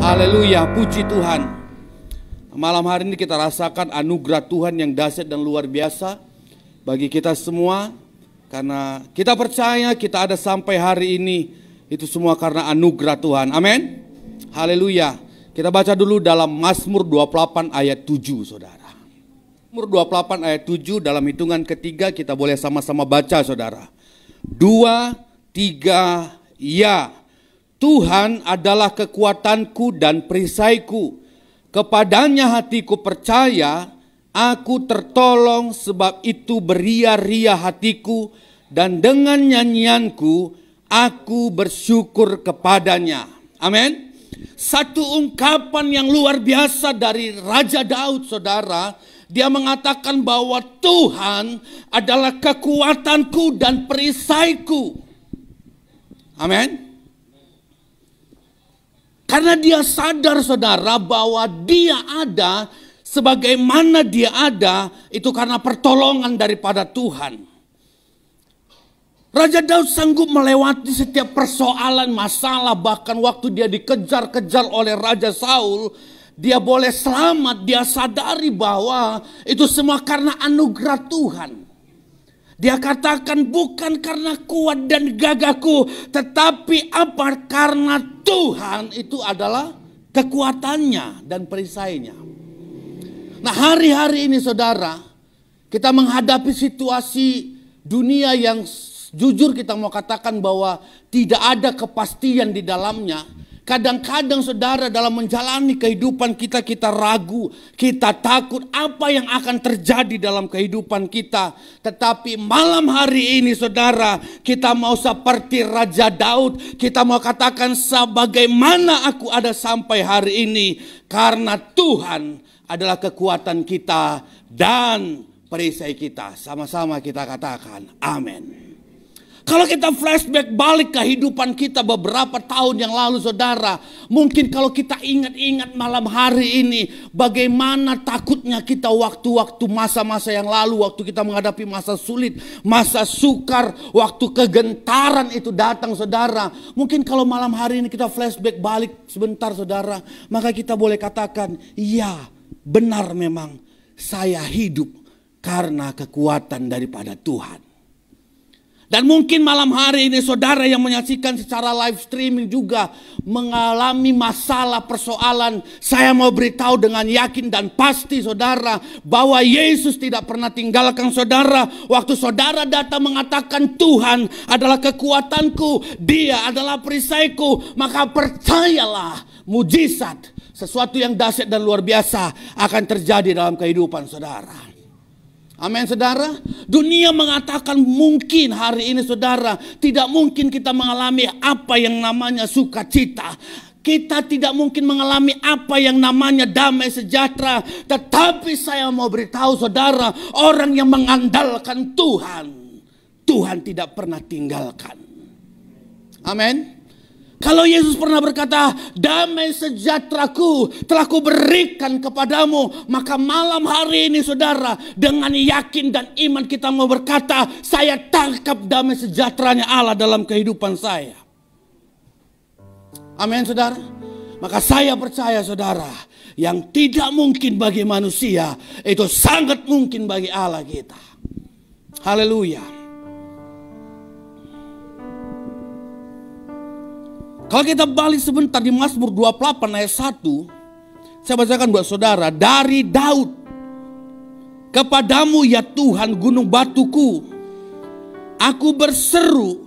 Haleluya, puji Tuhan. Malam hari ini kita rasakan anugerah Tuhan yang dahsyat dan luar biasa bagi kita semua. Karena kita percaya kita ada sampai hari ini, itu semua karena anugerah Tuhan. Amin. Haleluya. Kita baca dulu dalam Mazmur 28 ayat 7, saudara. Mazmur 28 ayat 7, dalam hitungan ketiga kita boleh sama-sama baca, saudara. 2, 3, ya. Tuhan adalah kekuatanku dan perisaiku. Kepadanya hatiku percaya, aku tertolong, sebab itu beria-ria hatiku, dan dengan nyanyianku aku bersyukur kepadanya. Amin. Satu ungkapan yang luar biasa dari Raja Daud, saudara. Dia mengatakan bahwa Tuhan adalah kekuatanku dan perisaiku. Amin. Karena dia sadar, saudara, bahwa dia ada, sebagaimana dia ada, itu karena pertolongan daripada Tuhan. Raja Daud sanggup melewati setiap persoalan, masalah, bahkan waktu dia dikejar-kejar oleh Raja Saul, dia boleh selamat. Dia sadari bahwa itu semua karena anugerah Tuhan. Dia katakan bukan karena kuat dan gagahku, tetapi apa? Karena Tuhan itu adalah kekuatannya dan perisainya. Nah, hari-hari ini, saudara, kita menghadapi situasi dunia yang jujur kita mau katakan bahwa tidak ada kepastian di dalamnya. Kadang-kadang, saudara, dalam menjalani kehidupan kita, kita ragu, kita takut apa yang akan terjadi dalam kehidupan kita. Tetapi malam hari ini, saudara, kita mau seperti Raja Daud. Kita mau katakan sebagaimana aku ada sampai hari ini. Karena Tuhan adalah kekuatan kita dan perisai kita. Sama-sama kita katakan amin. Kalau kita flashback balik kehidupan kita beberapa tahun yang lalu, saudara. Mungkin kalau kita ingat-ingat malam hari ini, bagaimana takutnya kita waktu-waktu masa-masa yang lalu. Waktu kita menghadapi masa sulit, masa sukar, waktu kegentaran itu datang, saudara. Mungkin kalau malam hari ini kita flashback balik sebentar, saudara. Maka kita boleh katakan, iya, benar memang saya hidup karena kekuatan daripada Tuhan. Dan mungkin malam hari ini saudara yang menyaksikan secara live streaming juga mengalami masalah, persoalan. Saya mau beritahu dengan yakin dan pasti, saudara, bahwa Yesus tidak pernah tinggalkan saudara. Waktu saudara datang mengatakan Tuhan adalah kekuatanku, Dia adalah perisaiku, maka percayalah, mujizat, sesuatu yang dahsyat dan luar biasa akan terjadi dalam kehidupan saudara. Amin, saudara. Dunia mengatakan mungkin hari ini, saudara, tidak mungkin kita mengalami apa yang namanya sukacita. Kita tidak mungkin mengalami apa yang namanya damai sejahtera. Tetapi saya mau beritahu, saudara, orang yang mengandalkan Tuhan, Tuhan tidak pernah tinggalkan. Amin. Kalau Yesus pernah berkata, damai sejahteraku telah kuberikan kepadamu. Maka malam hari ini, saudara, dengan yakin dan iman kita mau berkata, saya tangkap damai sejahteranya Allah dalam kehidupan saya. Amin, saudara. Maka saya percaya, saudara, yang tidak mungkin bagi manusia, itu sangat mungkin bagi Allah kita. Haleluya. Kalau kita balik sebentar di Mazmur 28 ayat 1. Saya bacakan buat saudara. Dari Daud. Kepadamu ya Tuhan gunung batuku. Aku berseru.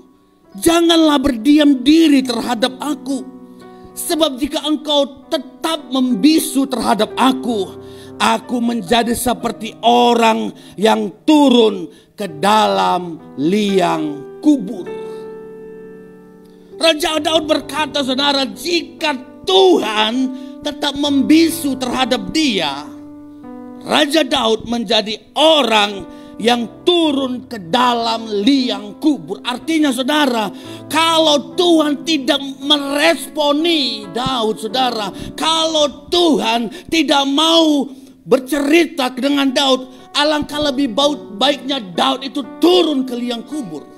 Janganlah berdiam diri terhadap aku. Sebab jika engkau tetap membisu terhadap aku. Aku menjadi seperti orang yang turun ke dalam liang kubur. Raja Daud berkata, saudara, jika Tuhan tetap membisu terhadap dia, Raja Daud menjadi orang yang turun ke dalam liang kubur. Artinya, saudara, kalau Tuhan tidak meresponi Daud, saudara, kalau Tuhan tidak mau bercerita dengan Daud, alangkah lebih baiknya Daud itu turun ke liang kubur.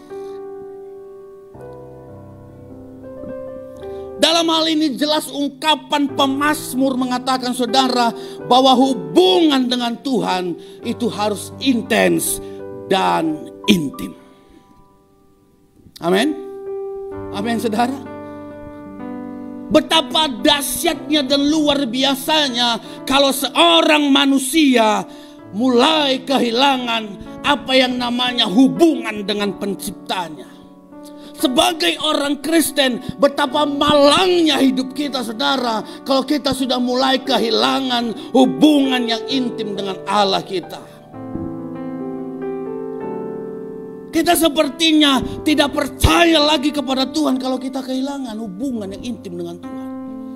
Dalam hal ini jelas ungkapan pemazmur mengatakan saudara bahwa hubungan dengan Tuhan itu harus intens dan intim. Amin. Amin saudara. Betapa dahsyatnya dan luar biasanya kalau seorang manusia mulai kehilangan apa yang namanya hubungan dengan penciptanya. Sebagai orang Kristen, betapa malangnya hidup kita saudara kalau kita sudah mulai kehilangan hubungan yang intim dengan Allah kita. Kita sepertinya tidak percaya lagi kepada Tuhan kalau kita kehilangan hubungan yang intim dengan Tuhan.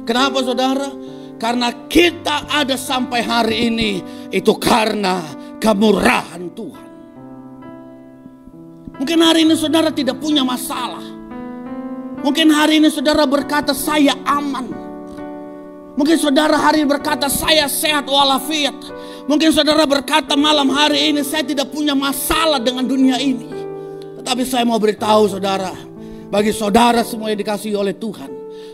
Kenapa saudara? Karena kita ada sampai hari ini itu karena kemurahan Tuhan. Mungkin hari ini saudara tidak punya masalah. Mungkin hari ini saudara berkata saya aman. Mungkin saudara hari ini berkata saya sehat walafiat. Mungkin saudara berkata malam hari ini saya tidak punya masalah dengan dunia ini. Tetapi saya mau beritahu saudara, bagi saudara semua yang dikasihi oleh Tuhan,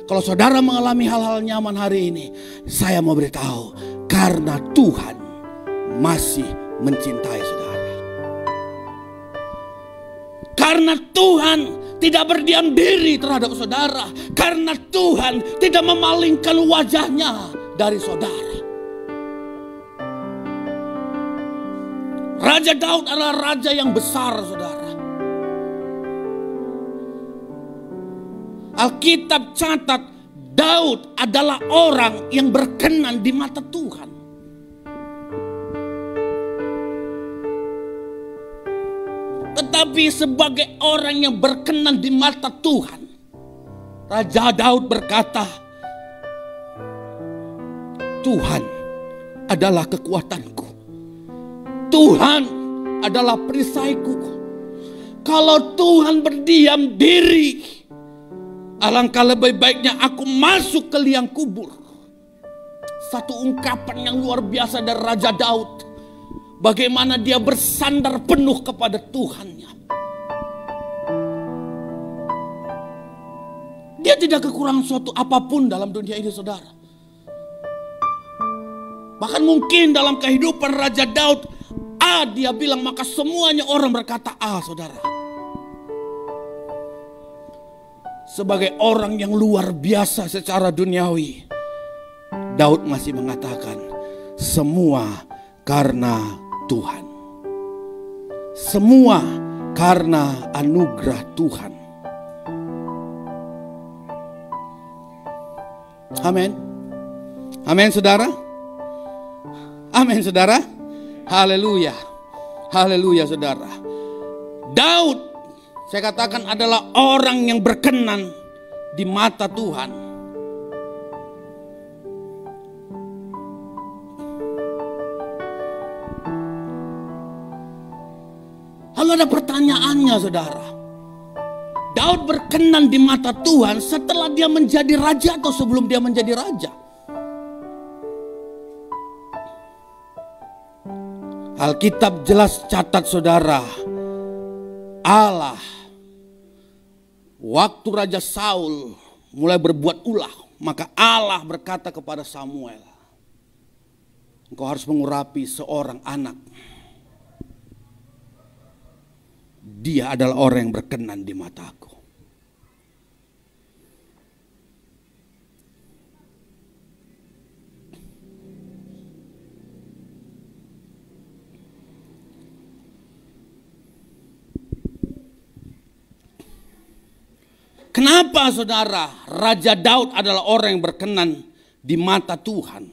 kalau saudara mengalami hal-hal nyaman hari ini, saya mau beritahu karena Tuhan masih mencintai saudara. Karena Tuhan tidak berdiam diri terhadap saudara. Karena Tuhan tidak memalingkan wajahnya dari saudara. Raja Daud adalah raja yang besar saudara. Alkitab catat Daud adalah orang yang berkenan di mata Tuhan. Tetapi sebagai orang yang berkenan di mata Tuhan, Raja Daud berkata, Tuhan adalah kekuatanku. Tuhan adalah perisaiku. Kalau Tuhan berdiam diri, alangkah lebih baiknya aku masuk ke liang kubur. Satu ungkapan yang luar biasa dari Raja Daud. Bagaimana dia bersandar penuh kepada Tuhannya. Dia tidak kekurangan suatu apapun dalam dunia ini saudara. Bahkan mungkin dalam kehidupan Raja Daud, dia bilang maka semuanya orang berkata saudara. Sebagai orang yang luar biasa secara duniawi, Daud masih mengatakan semua karena Tuhan. Semua karena anugerah Tuhan. Amin. Amin saudara. Amin saudara. Haleluya. Haleluya saudara. Daud saya katakan adalah orang yang berkenan di mata Tuhan. Lalu ada pertanyaannya saudara. Daud berkenan di mata Tuhan setelah dia menjadi raja atau sebelum dia menjadi raja? Alkitab jelas catat saudara. Allah waktu Raja Saul mulai berbuat ulah, maka Allah berkata kepada Samuel, engkau harus mengurapi seorang anak. Dia adalah orang yang berkenan di mataku. Kenapa saudara Raja Daud adalah orang yang berkenan di mata Tuhan?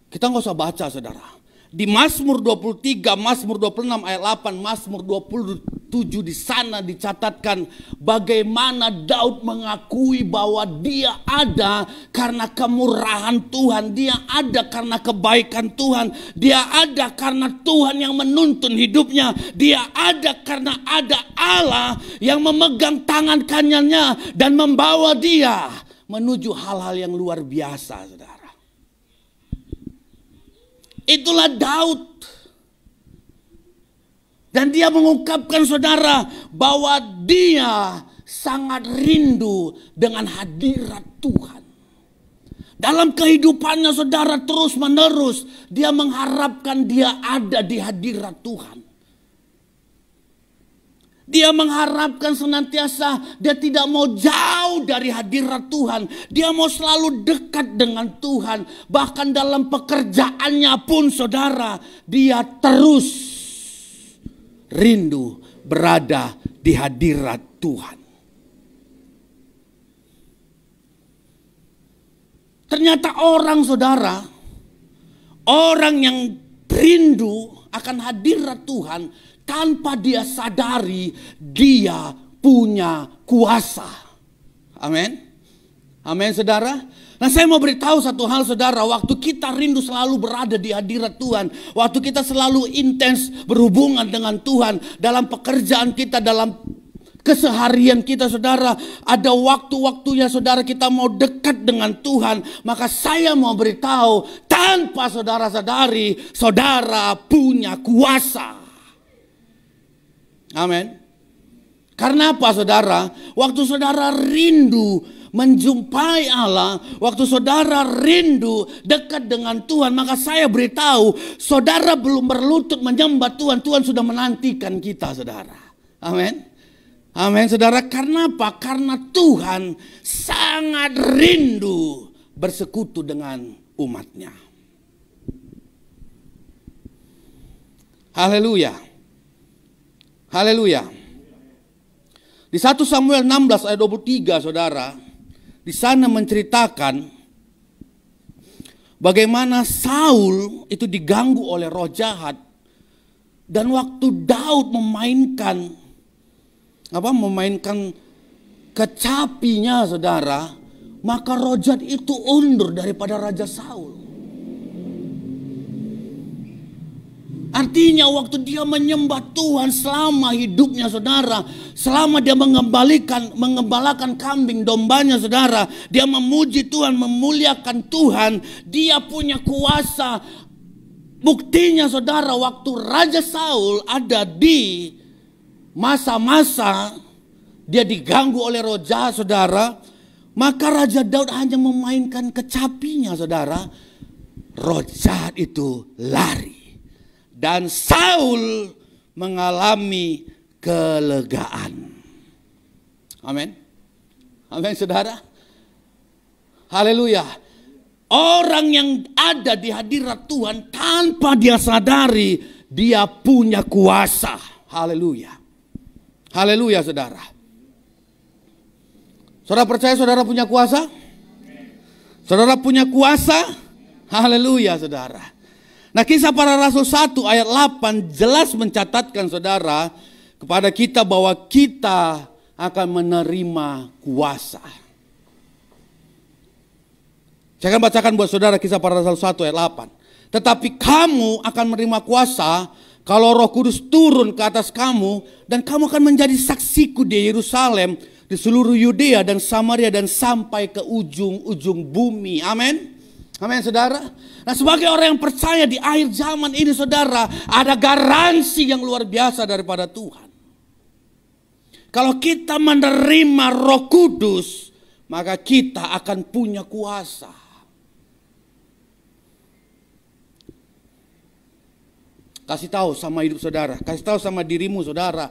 Kita nggak usah baca saudara. Di Mazmur 23, Mazmur 26 ayat 8, Mazmur 27 di sana dicatatkan bagaimana Daud mengakui bahwa dia ada karena kemurahan Tuhan, dia ada karena kebaikan Tuhan, dia ada karena Tuhan yang menuntun hidupnya, dia ada karena ada Allah yang memegang tangan kanannya dan membawa dia menuju hal-hal yang luar biasa, saudara. Itulah Daud. Dan dia mengungkapkan saudara bahwa dia sangat rindu dengan hadirat Tuhan. Dalam kehidupannya saudara terus menerus dia mengharapkan dia ada di hadirat Tuhan. Dia mengharapkan senantiasa dia tidak mau jauh dari hadirat Tuhan. Dia mau selalu dekat dengan Tuhan. Bahkan dalam pekerjaannya pun saudara, dia terus rindu berada di hadirat Tuhan. Ternyata orang saudara, orang yang rindu akan hadirat Tuhan, tanpa dia sadari dia punya kuasa. Amin. Amin saudara. Nah saya mau beritahu satu hal saudara. Waktu kita rindu selalu berada di hadirat Tuhan. Waktu kita selalu intens berhubungan dengan Tuhan. Dalam pekerjaan kita, dalam keseharian kita saudara. Ada waktu-waktunya saudara kita mau dekat dengan Tuhan. Maka saya mau beritahu, tanpa saudara sadari, saudara punya kuasa. Amin. Karena apa saudara? Waktu saudara rindu menjumpai Allah, waktu saudara rindu dekat dengan Tuhan, maka saya beritahu, saudara belum berlutut menyembah Tuhan, Tuhan sudah menantikan kita saudara. Amin. Amin saudara. Karena apa? Karena Tuhan sangat rindu bersekutu dengan umatnya. Haleluya. Haleluya. Di 1 Samuel 16 ayat 23 saudara, di sana menceritakan bagaimana Saul itu diganggu oleh roh jahat. Dan waktu Daud memainkan kecapinya saudara, maka roh jahat itu undur daripada Raja Saul. Artinya waktu dia menyembah Tuhan selama hidupnya saudara, selama dia mengembalakan kambing dombanya saudara, dia memuji Tuhan, memuliakan Tuhan, dia punya kuasa. Buktinya saudara, waktu Raja Saul ada di masa-masa dia diganggu oleh roh jahat saudara, maka Raja Daud hanya memainkan kecapinya saudara, roh jahat itu lari. Dan Saul mengalami kelegaan. Amin. Amin saudara. Haleluya. Orang yang ada di hadirat Tuhan tanpa dia sadari dia punya kuasa. Haleluya. Haleluya saudara. Saudara percaya saudara punya kuasa? Saudara punya kuasa? Haleluya saudara. Nah Kisah Para Rasul 1 ayat 8 jelas mencatatkan saudara kepada kita bahwa kita akan menerima kuasa. Saya akan bacakan buat saudara Kisah Para Rasul 1 ayat 8. Tetapi kamu akan menerima kuasa kalau Roh Kudus turun ke atas kamu, dan kamu akan menjadi saksiku di Yerusalem, di seluruh Yudea dan Samaria dan sampai ke ujung-ujung bumi. Amin. Amin saudara. Nah sebagai orang yang percaya di akhir zaman ini saudara, ada garansi yang luar biasa daripada Tuhan. Kalau kita menerima Roh Kudus, maka kita akan punya kuasa. Kasih tahu sama hidup saudara, kasih tahu sama dirimu saudara,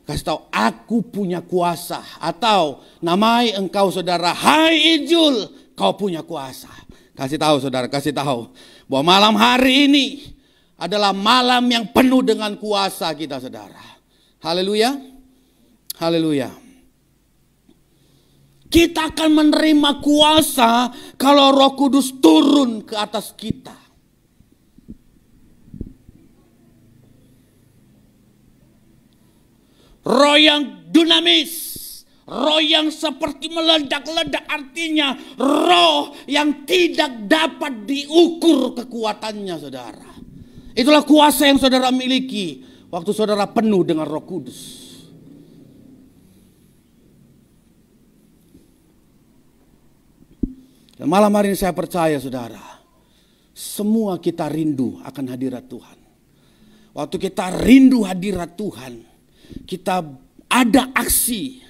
kasih tahu aku punya kuasa. Atau namai engkau saudara, hai Ijul, kau punya kuasa. Kasih tahu saudara, kasih tahu bahwa malam hari ini adalah malam yang penuh dengan kuasa kita saudara. Haleluya. Haleluya. Kita akan menerima kuasa kalau Roh Kudus turun ke atas kita. Roh yang dinamis. Roh yang seperti meledak-ledak, artinya roh yang tidak dapat diukur kekuatannya saudara. Itulah kuasa yang saudara miliki waktu saudara penuh dengan Roh Kudus. Dan malam hari ini saya percaya saudara, semua kita rindu akan hadirat Tuhan. Waktu kita rindu hadirat Tuhan, kita ada aksi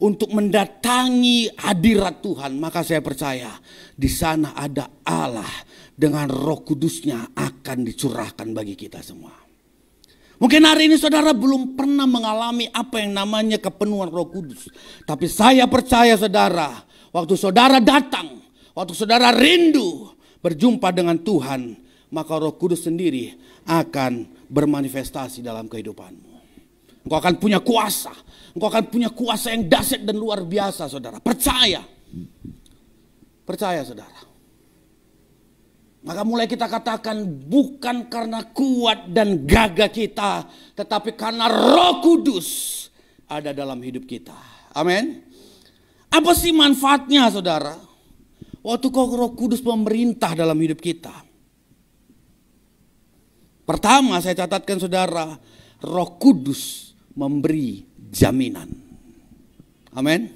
untuk mendatangi hadirat Tuhan, maka saya percaya di sana ada Allah dengan Roh Kudus-Nya akan dicurahkan bagi kita semua. Mungkin hari ini saudara belum pernah mengalami apa yang namanya kepenuhan Roh Kudus. Tapi saya percaya saudara, waktu saudara datang, waktu saudara rindu berjumpa dengan Tuhan, maka Roh Kudus sendiri akan bermanifestasi dalam kehidupanmu. Engkau akan punya kuasa. Engkau akan punya kuasa yang dahsyat dan luar biasa saudara. Percaya. Percaya saudara. Maka mulai kita katakan bukan karena kuat dan gagah kita, tetapi karena Roh Kudus ada dalam hidup kita. Amin. Apa sih manfaatnya saudara? Waktu Roh Kudus memerintah dalam hidup kita. Pertama saya catatkan saudara, Roh Kudus memberi jaminan. Amin.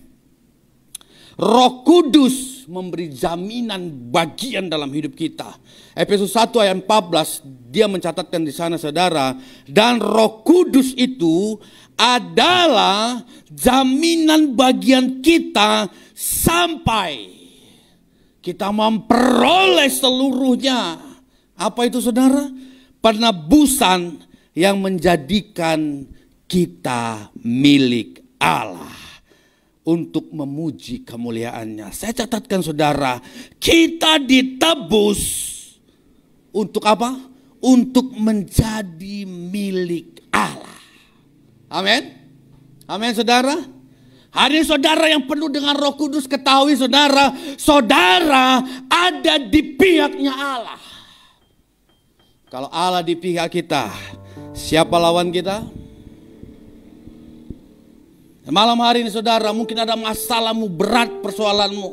Roh Kudus memberi jaminan bagian dalam hidup kita. Efesus 1 ayat 14 dia mencatatkan di sana saudara, dan Roh Kudus itu adalah jaminan bagian kita sampai kita memperoleh seluruhnya. Apa itu saudara? Penebusan yang menjadikan kita milik Allah untuk memuji kemuliaannya. Saya catatkan saudara, kita ditebus untuk apa? Untuk menjadi milik Allah. Amin. Amin saudara. Hari ini saudara yang penuh dengan Roh Kudus, ketahui saudara, saudara ada di pihaknya Allah. Kalau Allah di pihak kita, siapa lawan kita? Malam hari ini saudara, mungkin ada masalahmu berat, persoalanmu.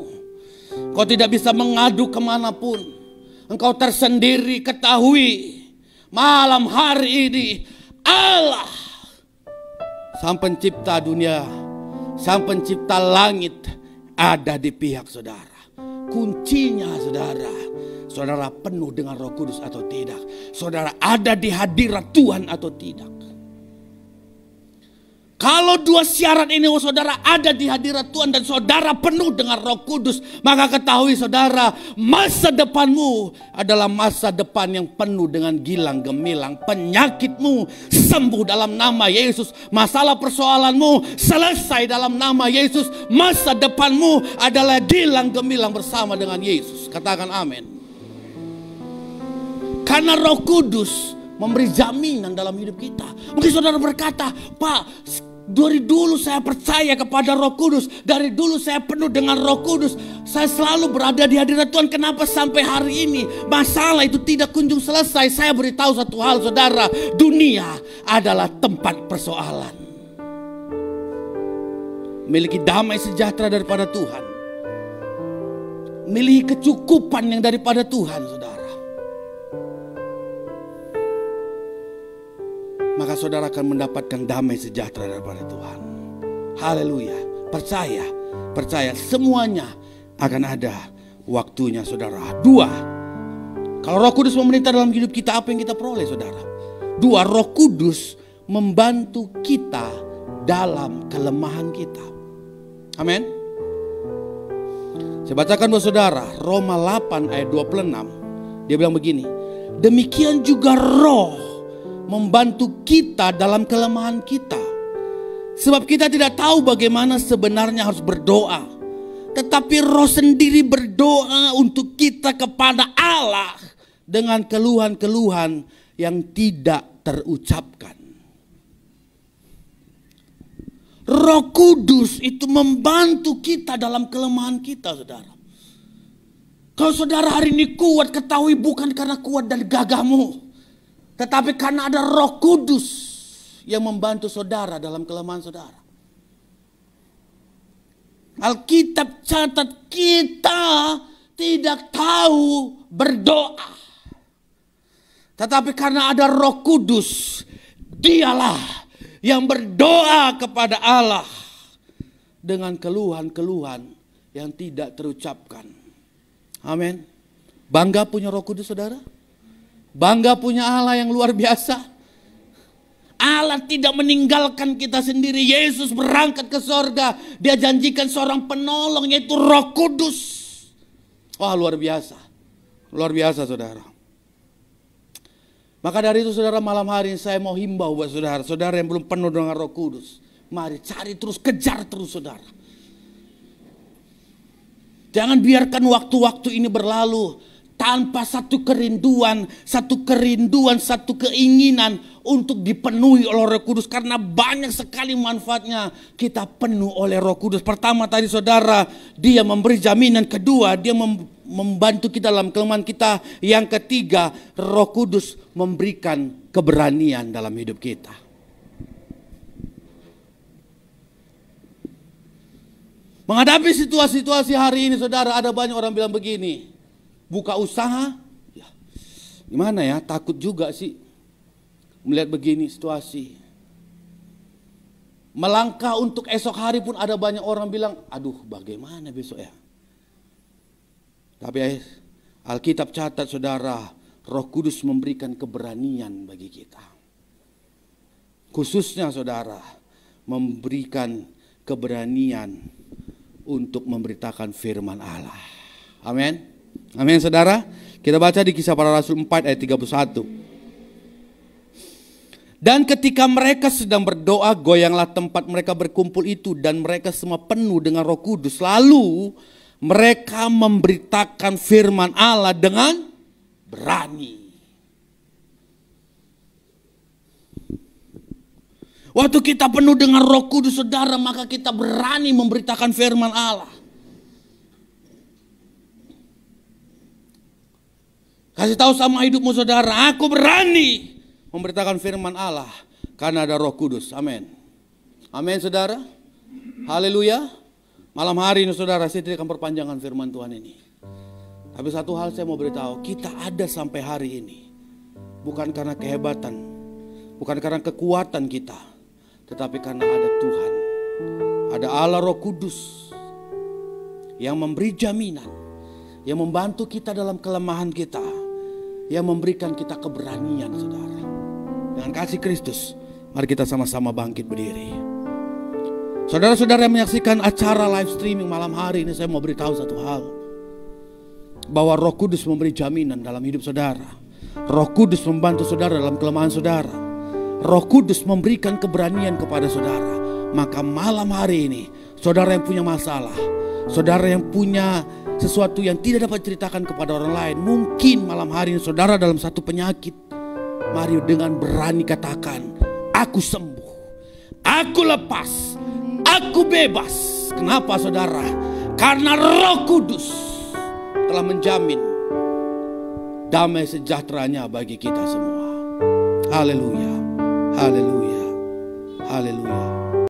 Kau tidak bisa mengadu kemanapun. Engkau tersendiri, ketahui. Malam hari ini Allah, Sang Pencipta dunia, Sang Pencipta langit, ada di pihak saudara. Kuncinya saudara, saudara penuh dengan Roh Kudus atau tidak. Saudara ada di hadirat Tuhan atau tidak. Kalau dua syarat ini saudara ada di hadirat Tuhan dan saudara penuh dengan Roh Kudus, maka ketahui saudara, masa depanmu adalah masa depan yang penuh dengan gilang gemilang. Penyakitmu sembuh dalam nama Yesus. Masalah persoalanmu selesai dalam nama Yesus. Masa depanmu adalah gilang gemilang bersama dengan Yesus. Katakan amin. Karena Roh Kudus memberi jaminan dalam hidup kita. Mungkin saudara berkata, Pak, dari dulu saya percaya kepada Roh Kudus. Dari dulu saya penuh dengan Roh Kudus. Saya selalu berada di hadirat Tuhan. Kenapa sampai hari ini masalah itu tidak kunjung selesai? Saya beritahu satu hal saudara. Dunia adalah tempat persoalan. Miliki damai sejahtera daripada Tuhan. Miliki kecukupan yang daripada Tuhan saudara. Maka saudara akan mendapatkan damai sejahtera daripada Tuhan. Haleluya. Percaya, percaya semuanya akan ada waktunya saudara. Dua, kalau Roh Kudus memerintah dalam hidup kita, apa yang kita peroleh saudara? Dua, Roh Kudus membantu kita dalam kelemahan kita. Amin. Saya bacakan buat saudara, Roma 8 ayat 26. Dia bilang begini, demikian juga Roh membantu kita dalam kelemahan kita. Sebab kita tidak tahu bagaimana sebenarnya harus berdoa. Tetapi Roh sendiri berdoa untuk kita kepada Allah dengan keluhan-keluhan yang tidak terucapkan. Roh Kudus itu membantu kita dalam kelemahan kita saudara. Kalau saudara hari ini kuat, ketahui bukan karena kuat dan gagahmu, tetapi karena ada Roh Kudus yang membantu saudara dalam kelemahan saudara. Alkitab catat kita tidak tahu berdoa. Tetapi karena ada Roh Kudus, dialah yang berdoa kepada Allah dengan keluhan-keluhan yang tidak terucapkan. Amin. Bangga punya Roh Kudus saudara. Bangga punya Allah yang luar biasa. Allah tidak meninggalkan kita sendiri. Yesus berangkat ke sorga. Dia janjikan seorang penolong, yaitu Roh Kudus. Wah, luar biasa. Luar biasa, saudara. Maka dari itu, saudara, malam hari ini saya mau himbau buat saudara. Saudara yang belum penuh dengan Roh Kudus. Mari cari terus, kejar terus, saudara. Jangan biarkan waktu-waktu ini berlalu tanpa satu kerinduan, satu keinginan untuk dipenuhi oleh Roh Kudus. Karena banyak sekali manfaatnya kita penuh oleh Roh Kudus. Pertama tadi, saudara, dia memberi jaminan. Kedua, dia membantu kita dalam kelemahan kita. Yang ketiga, Roh Kudus memberikan keberanian dalam hidup kita. Menghadapi situasi-situasi hari ini, saudara, ada banyak orang bilang begini. Buka usaha, ya, gimana ya, takut juga sih melihat begini situasi. Melangkah untuk esok hari pun ada banyak orang bilang, aduh bagaimana besok ya. Tapi Alkitab catat, saudara, Roh Kudus memberikan keberanian bagi kita. Khususnya, saudara, memberikan keberanian untuk memberitakan firman Allah. Amin. Amin, saudara. Kita baca di Kisah Para Rasul 4 ayat 31. Dan ketika mereka sedang berdoa, goyanglah tempat mereka berkumpul itu, dan mereka semua penuh dengan Roh Kudus. Lalu mereka memberitakan firman Allah dengan berani. Waktu kita penuh dengan Roh Kudus, saudara, maka kita berani memberitakan firman Allah. Kasih tahu sama hidupmu, saudara, aku berani memberitakan firman Allah karena ada Roh Kudus. Amin. Amin, saudara. Haleluya. Malam hari ini, saudara, saya tidak akan perpanjangkan firman Tuhan ini. Tapi satu hal saya mau beritahu, kita ada sampai hari ini bukan karena kehebatan, bukan karena kekuatan kita, tetapi karena ada Tuhan. Ada Allah Roh Kudus yang memberi jaminan, yang membantu kita dalam kelemahan kita, yang memberikan kita keberanian, saudara. Dengan kasih Kristus, mari kita sama-sama bangkit berdiri. Saudara-saudara yang menyaksikan acara live streaming malam hari ini, saya mau beritahu satu hal. Bahwa Roh Kudus memberi jaminan dalam hidup saudara. Roh Kudus membantu saudara dalam kelemahan saudara. Roh Kudus memberikan keberanian kepada saudara. Maka malam hari ini, saudara yang punya masalah, saudara yang punya sesuatu yang tidak dapat ceritakan kepada orang lain, mungkin malam hari ini saudara dalam satu penyakit, mari dengan berani katakan, aku sembuh, aku lepas, aku bebas. Kenapa, saudara? Karena Roh Kudus telah menjamin damai sejahteranya bagi kita semua. Haleluya, haleluya.